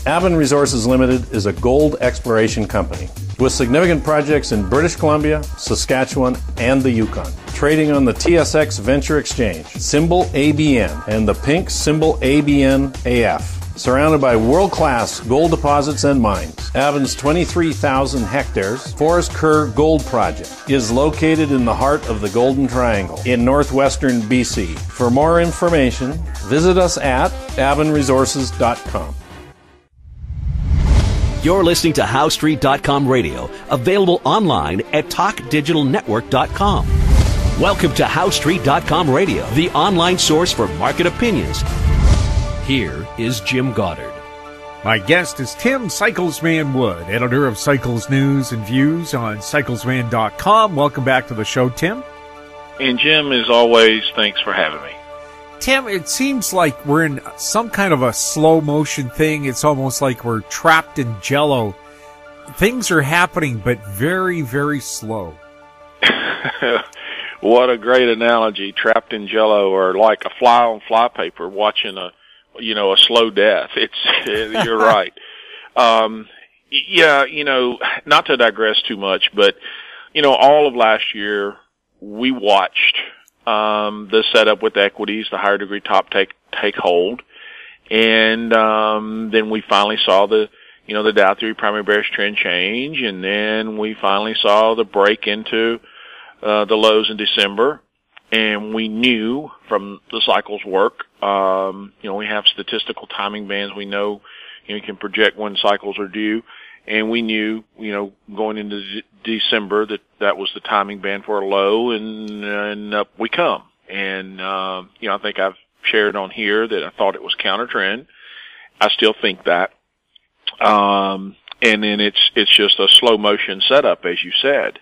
Avon Resources Limited is a gold exploration company with significant projects in British Columbia, Saskatchewan, and the Yukon. Trading on the TSX Venture Exchange, symbol ABN, and the pink symbol ABN-AF. Surrounded by world-class gold deposits and mines, Avon's 23,000 hectares Forest Kerr Gold Project is located in the heart of the Golden Triangle in northwestern BC. For more information, visit us at avonresources.com. You're listening to HowStreet.com radio, available online at TalkDigitalNetwork.com. Welcome to HowStreet.com radio, the online source for market opinions. Here is Jim Goddard. My guest is Tim Cyclesman Wood, editor of Cycles News and Views on cyclesman.com. Welcome back to the show, Tim. And Jim, as always, thanks for having me. Tim, it seems like we're in some kind of a slow motion thing. It's almost like we're trapped in jello. Things are happening, but very, very slow. What a great analogy, trapped in jello, or like a fly on flypaper watching a slow death. You're right. Not to digress too much, but, all of last year we watched the setup with equities, the higher degree top take hold. And then we finally saw the Dow 3 primary bearish trend change, and then we finally saw the break into the lows in December. And we knew from the cycles work, we have statistical timing bands. We know, you can project when cycles are due. And we knew, going into December that was the timing band for a low, and up we come. And, I think I've shared on here that I thought it was counter trend. I still think that. And then it's just a slow motion setup, as you said.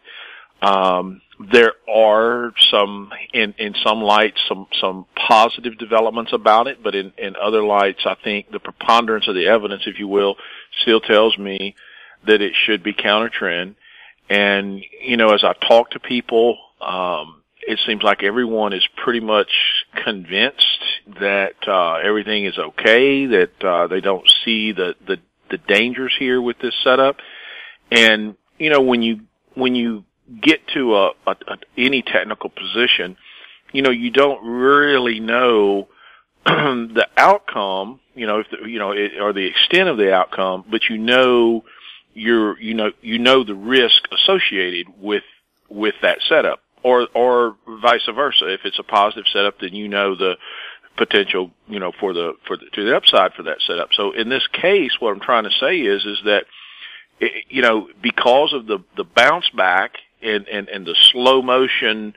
There are some, in some lights, some positive developments about it, but in other lights, I think the preponderance of the evidence, if you will, still tells me that it should be counter trend. And, as I talk to people, it seems like everyone is pretty much convinced that, everything is okay, that, they don't see the dangers here with this setup. And, when you get to any technical position, you don't really know the outcome, or the extent of the outcome, but the risk associated with that setup, or vice versa. If it's a positive setup, then the potential, to the upside for that setup. So in this case, what I'm trying to say is that, because of the bounce back and the slow motion,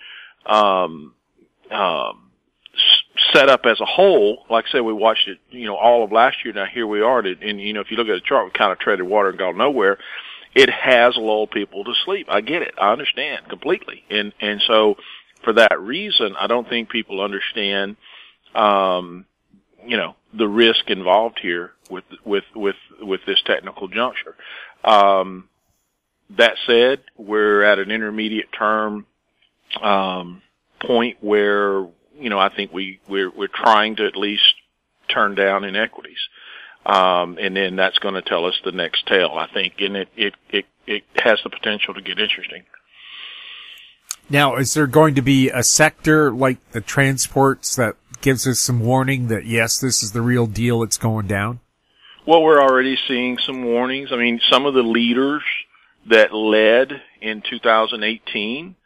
setup as a whole, like I said, we watched it, all of last year. Now here we are. And, if you look at the chart, we kind of treaded water and gone nowhere. It has lulled people to sleep. I get it. I understand completely. And so for that reason, I don't think people understand, the risk involved here with this technical juncture. That said, we're at an intermediate term point where I think we're trying to at least turn down in equities, and then that's going to tell us the next tail, I think, and it has the potential to get interesting. Now, is there going to be a sector like the transports that gives us some warning that yes, this is the real deal, it's going down? Well, we're already seeing some warnings. I mean, some of the leaders that led in 2018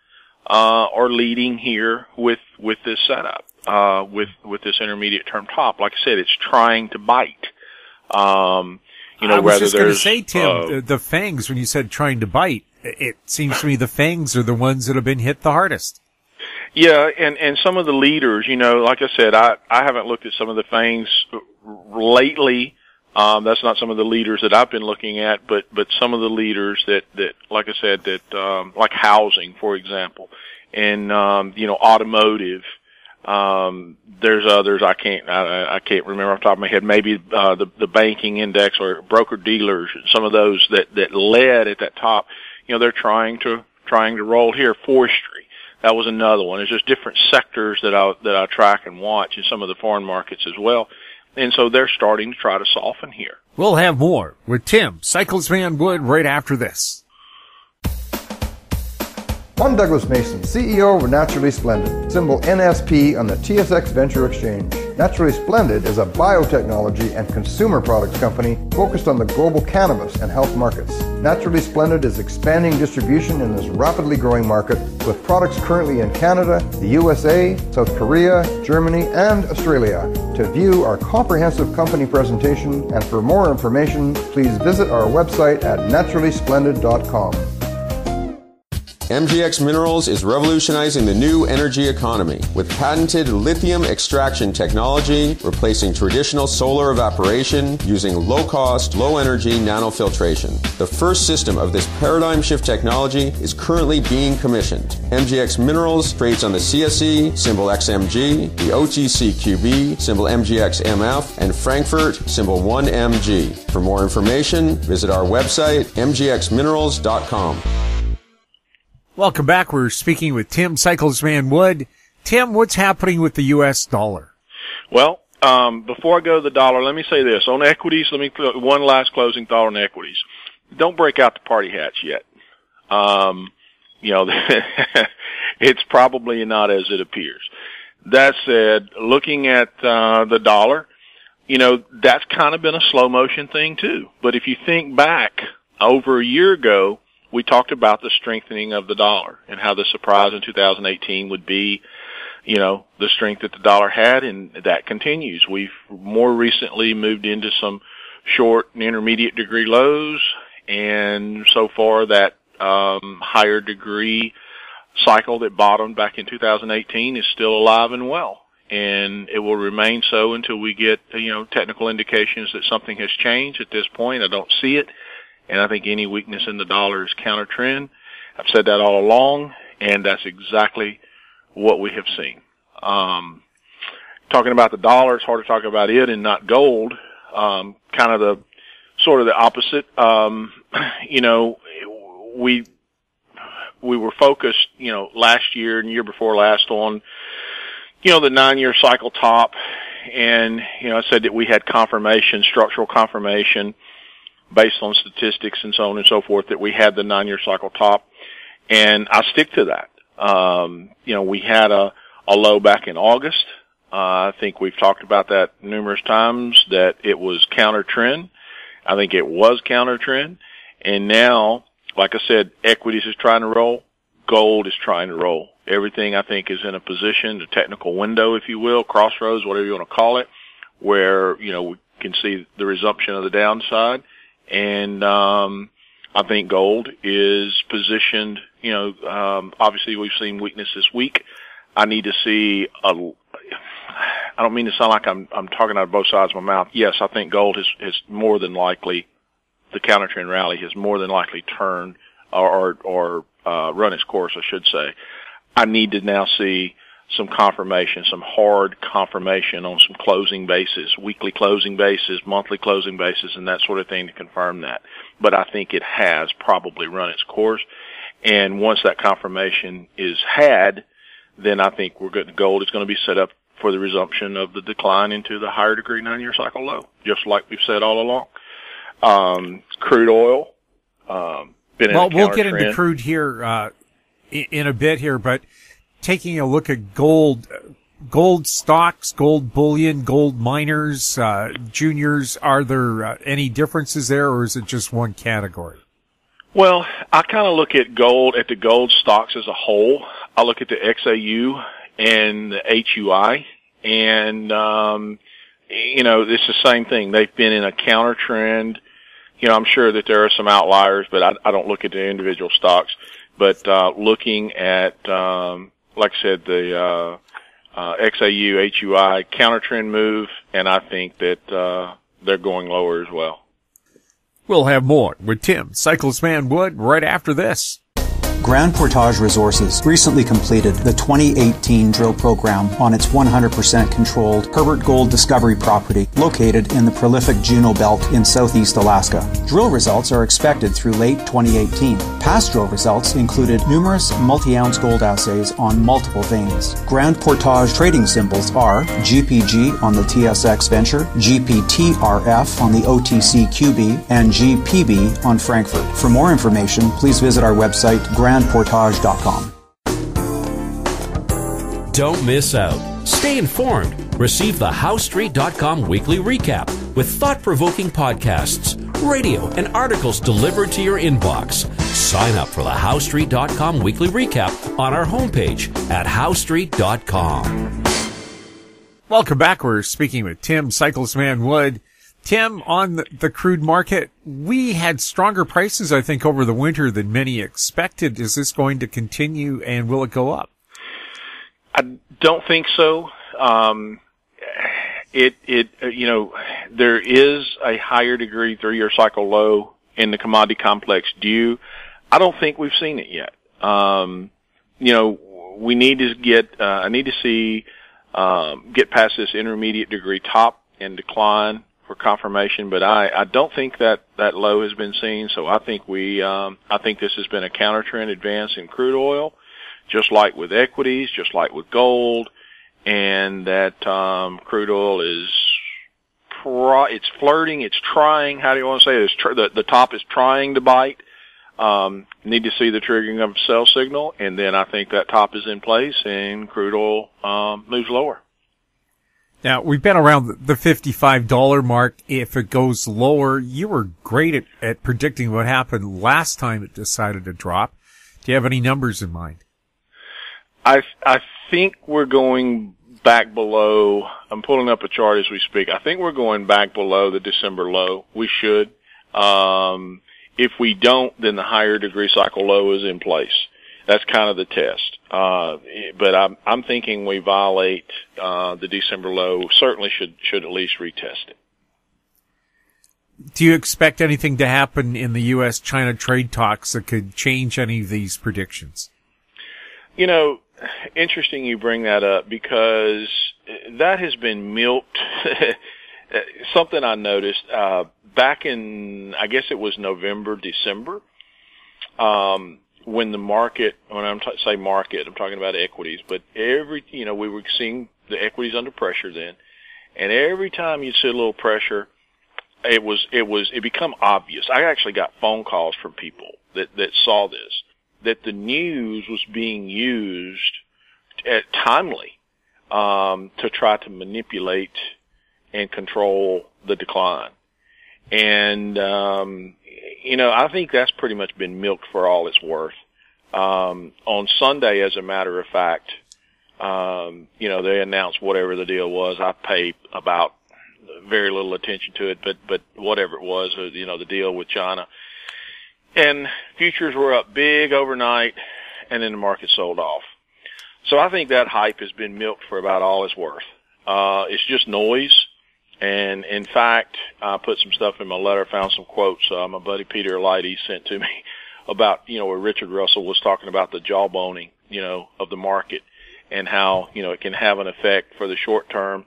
are leading here with this setup, with this intermediate term top. Like I said, it's trying to bite. I was just going to say, Tim, the fangs, when you said trying to bite, it seems to me the fangs are the ones that have been hit the hardest. Yeah, and some of the leaders, like I said, I haven't looked at some of the fangs lately. That's not some of the leaders that I've been looking at, but some of the leaders that, like I said, like housing, for example, and, automotive. There's others I can't remember off the top of my head. Maybe, the banking index or broker dealers, some of those that led at that top, they're trying to roll here. Forestry. That was another one. There's just different sectors that I track and watch in some of the foreign markets as well. And so they're starting to try to soften here. We'll have more with Tim Cyclesman Wood right after this. I'm Douglas Mason, CEO of Naturally Splendid, symbol NSP on the TSX Venture Exchange. Naturally Splendid is a biotechnology and consumer products company focused on the global cannabis and health markets. Naturally Splendid is expanding distribution in this rapidly growing market with products currently in Canada, the USA, South Korea, Germany, and Australia. To view our comprehensive company presentation and for more information, please visit our website at naturallysplendid.com. MGX Minerals is revolutionizing the new energy economy with patented lithium extraction technology, replacing traditional solar evaporation using low-cost, low-energy nanofiltration. The first system of this paradigm shift technology is currently being commissioned. MGX Minerals trades on the CSE, symbol XMG, the OTCQB, symbol MGXMF, and Frankfurt, symbol 1MG. For more information, visit our website, mgxminerals.com. Welcome back. We're speaking with Tim Cyclesman Wood. Tim, what's happening with the U.S. dollar? Well, before I go to the dollar, let me say this. On equities, one last closing thought on equities. Don't break out the party hats yet. It's probably not as it appears. That said, looking at the dollar, that's kind of been a slow motion thing too. But if you think back over a year ago, we talked about the strengthening of the dollar and how the surprise in 2018 would be, the strength that the dollar had, and that continues. We've more recently moved into some short and intermediate degree lows, and so far that higher degree cycle that bottomed back in 2018 is still alive and well. And it will remain so until we get, technical indications that something has changed. At this point, I don't see it. And I think any weakness in the dollar is counter trend. I've said that all along, and that's exactly what we have seen. Talking about the dollar, it's hard to talk about it and not gold. Kind of the opposite. We were focused, last year and year before last on, the 9-year cycle top. And, I said that we had structural confirmation, based on statistics and so on and so forth, that we had the 9-year cycle top. And I stick to that. We had a low back in August. I think we've talked about that numerous times, that it was counter trend. I think it was counter trend. And now, like I said, equities is trying to roll. Gold is trying to roll. Everything, I think, is in a position, a technical window, if you will, crossroads, whatever you want to call it, where, we can see the resumption of the downside. And I think gold is positioned, obviously we've seen weakness this week. I need to see I don't mean to sound like I'm talking out of both sides of my mouth. Yes, I think gold has more than likely, the counter trend rally has more than likely turned or run its course, I should say. I need to now see some confirmation, some hard confirmation on some closing basis, weekly closing basis, monthly closing basis, and that sort of thing to confirm that. But I think it has probably run its course. And once that confirmation is had, then I think gold is going to be set up for the resumption of the decline into the higher degree 9-year cycle low, just like we've said all along. Crude oil, been in a counter trend. We'll get into crude here in a bit here, but taking a look at gold stocks, gold bullion, gold miners, juniors, are there any differences there, or is it just one category? Well, I kind of look at the gold stocks as a whole. I look at the XAU and the HUI, and, it's the same thing. They've been in a counter trend. I'm sure that there are some outliers, but I don't look at the individual stocks. But, looking at, like I said, the XAU, HUI, counter trend move, and I think that they're going lower as well. We'll have more with Tim Cyclesman Wood right after this. Grand Portage Resources recently completed the 2018 drill program on its 100% controlled Herbert Gold Discovery property located in the prolific Juneau Belt in southeast Alaska. Drill results are expected through late 2018. Past drill results included numerous multi-ounce gold assays on multiple veins. Grand Portage trading symbols are GPG on the TSX Venture, GPTRF on the OTCQB, and GPB on Frankfurt. For more information, please visit our website, grandportage.com. Don't miss out. Stay informed. Receive the HowStreet.com weekly recap with thought-provoking podcasts, radio, and articles delivered to your inbox. Sign up for the HowStreet.com weekly recap on our homepage at HowStreet.com. Welcome back. We're speaking with Tim, Cyclist Man Wood. Tim, on the crude market, we had stronger prices, I think, over the winter than many expected. Is this going to continue, and will it go up? I don't think so. There is a higher degree 3-year cycle low in the commodity complex due. I don't think we've seen it yet. We need to get past this intermediate degree top and decline for confirmation, but I don't think that low has been seen. So I think this has been a counter trend advance in crude oil, just like with equities, just like with gold, and that crude oil is it's flirting, it's trying. How do you want to say it? The top is trying to bite. Need to see the triggering of a sell signal, and then I think that top is in place and crude oil moves lower. Now, we've been around the $55 mark. If it goes lower, you were great at predicting what happened last time it decided to drop. Do you have any numbers in mind? I think we're going back below. I'm pulling up a chart as we speak. I think we're going back below the December low. We should. If we don't, then the higher degree cycle low is in place. That's kind of the test. But I'm thinking we violate the December low. Certainly should at least retest it. Do you expect anything to happen in the U.S.-China trade talks that could change any of these predictions? Interesting you bring that up, because that has been milked. Something I noticed back in, I guess it was November, December, when the market, when I'm say market, I'm talking about equities, but we were seeing the equities under pressure then, and every time you see a little pressure, it become obvious. I actually got phone calls from people that saw this, that the news was being used timely to try to manipulate and control the decline. And I think that's pretty much been milked for all it's worth. On Sunday, as a matter of fact, they announced whatever the deal was. I paid about very little attention to it, but whatever it was, the deal with China. And futures were up big overnight, and then the market sold off. So I think that hype has been milked for about all it's worth. It's just noise. And in fact, I put some stuff in my letter, found some quotes my buddy Peter Lighty sent to me about, where Richard Russell was talking about the jawboning, of the market, and how, it can have an effect for the short term,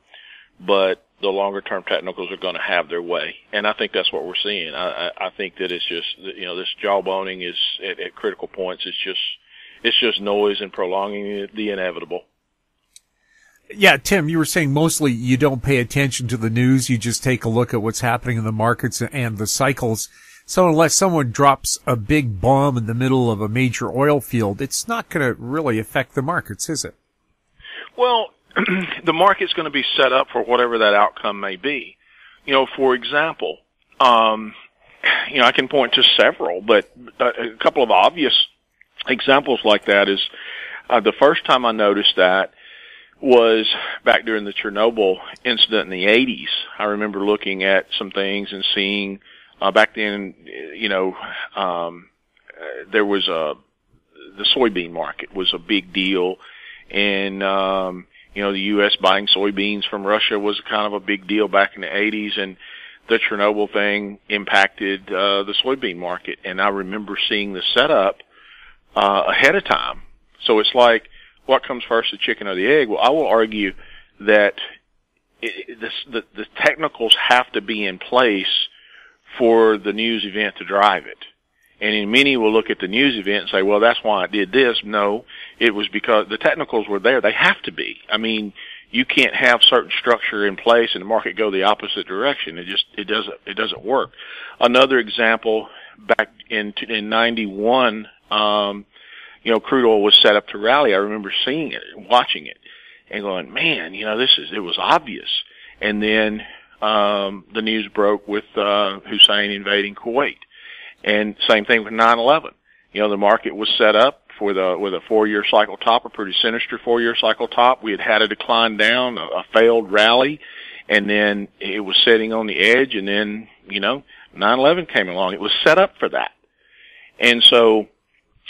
but the longer term technicals are going to have their way. And I think that's what we're seeing. I think that it's just, this jawboning is at critical points. It's just noise and prolonging the inevitable. Yeah, Tim, you were saying mostly you don't pay attention to the news. You just take a look at what's happening in the markets and the cycles. So unless someone drops a big bomb in the middle of a major oil field, it's not going to really affect the markets, is it? Well, the market's going to be set up for whatever that outcome may be. For example, I can point to several, but a couple of obvious examples like that is the first time I noticed that was back during the Chernobyl incident in the 80s. I remember looking at some things and seeing back then, there was the soybean market was a big deal, and the U.S. buying soybeans from Russia was kind of a big deal back in the 80s, and the Chernobyl thing impacted the soybean market. And I remember seeing the setup ahead of time. So it's like, what comes first, the chicken or the egg? Well, I will argue that the technicals have to be in place for the news event to drive it. And many will look at the news event and say, well, that's why I did this. No, it was because the technicals were there. They have to be. I mean, you can't have certain structure in place and the market go the opposite direction. It doesn't work. Another example, back in 91, crude oil was set up to rally. I remember seeing it, watching it, and going, man, it was obvious. And then, the news broke with, Hussein invading Kuwait. And same thing with 9/11. The market was set up with a 4-year cycle top, a pretty sinister 4-year cycle top. We had a decline down, a failed rally, and then it was sitting on the edge, and then, 9/11 came along. It was set up for that. And so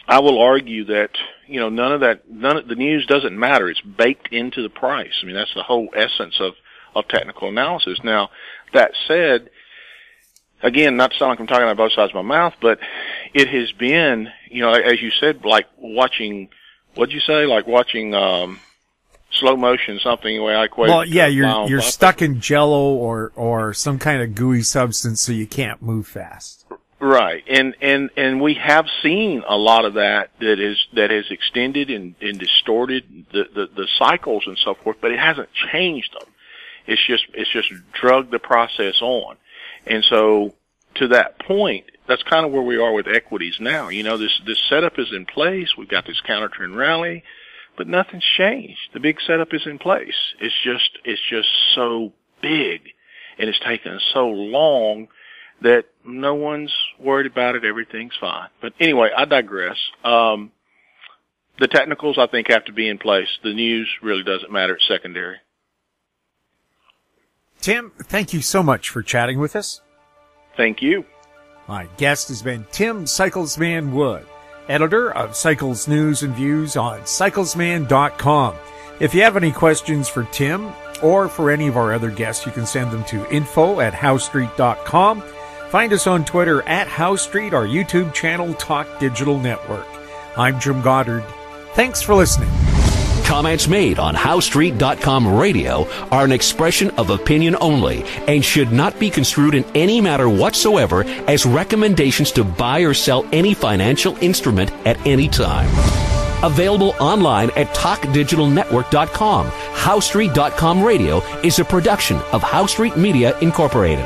I will argue that, none of the news doesn't matter. It's baked into the price. I mean, that's the whole essence of technical analysis. Now, that said, again, not to sound like I'm talking out of both sides of my mouth, but it has been, as you said, like watching, what'd you say? Like watching, slow motion, something the way I equate. Well, yeah, you're stuck in Jello or some kind of gooey substance, so you can't move fast. Right. And we have seen a lot of that has extended and distorted the cycles and so forth, but it hasn't changed them. It's just drugged the process on. And so, to that point, that's kind of where we are with equities now. This setup is in place. We've got this counter trend rally, but nothing's changed. The big setup is in place. It's just so big, and it's taken so long that no one's worried about it. Everything's fine. But anyway, I digress. The technicals, I think, have to be in place. The news really doesn't matter. It's secondary. Tim, thank you so much for chatting with us. Thank you. My guest has been Tim Cyclesman Wood, editor of Cycles News and Views on cyclesman.com. If you have any questions for Tim or for any of our other guests, you can send them to info@howstreet.com. Find us on Twitter @HowStreet, our YouTube channel, Talk Digital Network. I'm Jim Goddard. Thanks for listening. Comments made on HowStreet.com radio are an expression of opinion only and should not be construed in any matter whatsoever as recommendations to buy or sell any financial instrument at any time. Available online at TalkDigitalNetwork.com. HowStreet.com radio is a production of HowStreet Media Incorporated.